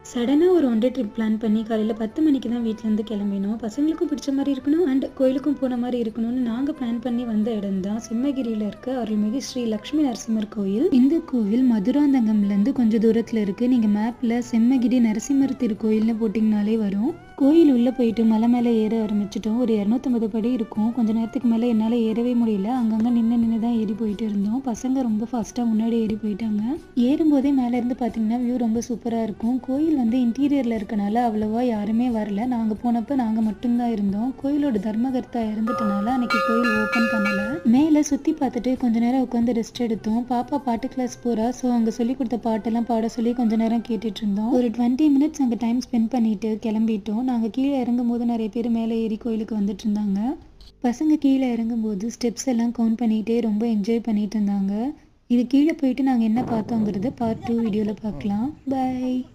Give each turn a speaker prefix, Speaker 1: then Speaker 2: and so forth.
Speaker 1: சடனாக ஒரு one day trip plan பண்ணி காலையில் 10 மணிக்கு தான் வீட்டிலேருந்து கிளம்பினோம். பசங்களுக்கும் பிடிச்ச மாதிரி இருக்கணும் அண்ட் கோயிலுக்கும் போன மாதிரி இருக்கணும்னு நாங்கள் பிளான் பண்ணி வந்த இடம் தான் செம்மகிரியில் இருக்க அருள்மிகு ஸ்ரீ லக்ஷ்மி நரசிம்மர் கோயில். இந்த கோவில் மதுராந்தகம்லேருந்து கொஞ்சம் தூரத்தில் இருக்குது. நீங்கள் மேப்பில் செம்மகிரி நரசிம்மர் திருக்கோயில்னு போட்டிங்கனாலே வரும். கோயில் உள்ளே போயிட்டு மலை மேலே ஏற ஆரம்பிச்சிட்டோம். ஒரு 250 படி இருக்கும். கொஞ்ச நேரத்துக்கு மேலே என்னால் ஏறவே முடியல. அங்கங்கே நின்று தான் ஏறி போயிட்டு இருந்தோம். பசங்க ரொம்ப ஃபாஸ்ட்டாக முன்னாடி ஏறி போயிட்டாங்க. ஏறும்போதே மேலே இருந்து பார்த்தீங்கன்னா வியூ ரொம்ப சூப்பராக இருக்கும். கோயில் இன்டீரியரில் இருக்கனால அவ்வளோவா யாருமே வரல. நாங்கள் போனப்போ நாங்கள் மட்டும்தான் இருந்தோம். கோயிலோட தர்மகர்த்தா இருந்துட்டனால அன்னைக்கு கோயில் ஓப்பன் பண்ணலை. மேலே சுற்றி பார்த்துட்டு கொஞ்ச நேரம் உட்காந்து ரெஸ்ட் எடுத்தோம். பாப்பா பாட்டு கிளாஸ் போகிறா. ஸோ அங்கே சொல்லி கொடுத்த பாட்டெல்லாம் பாட சொல்லி கொஞ்ச நேரம் கேட்டுட்டு இருந்தோம். ஒரு 20 மினிட்ஸ் அங்கே டைம் ஸ்பெண்ட் பண்ணிட்டு கிளம்பிட்டோம். நாங்கள் கீழே இறங்கும் போது நிறைய பேர் மேலே ஏறி கோயிலுக்கு வந்துட்டு இருந்தாங்க. பசங்க கீழே இறங்கும்போது ஸ்டெப்ஸ் எல்லாம் கவுண்ட் பண்ணிகிட்டே ரொம்ப என்ஜாய் பண்ணிட்டு இருந்தாங்க. இது கீழே போயிட்டு நாங்கள் என்ன பார்த்தோங்கிறத பார்ட் 2 வீடியோவில் பார்க்கலாம். பை.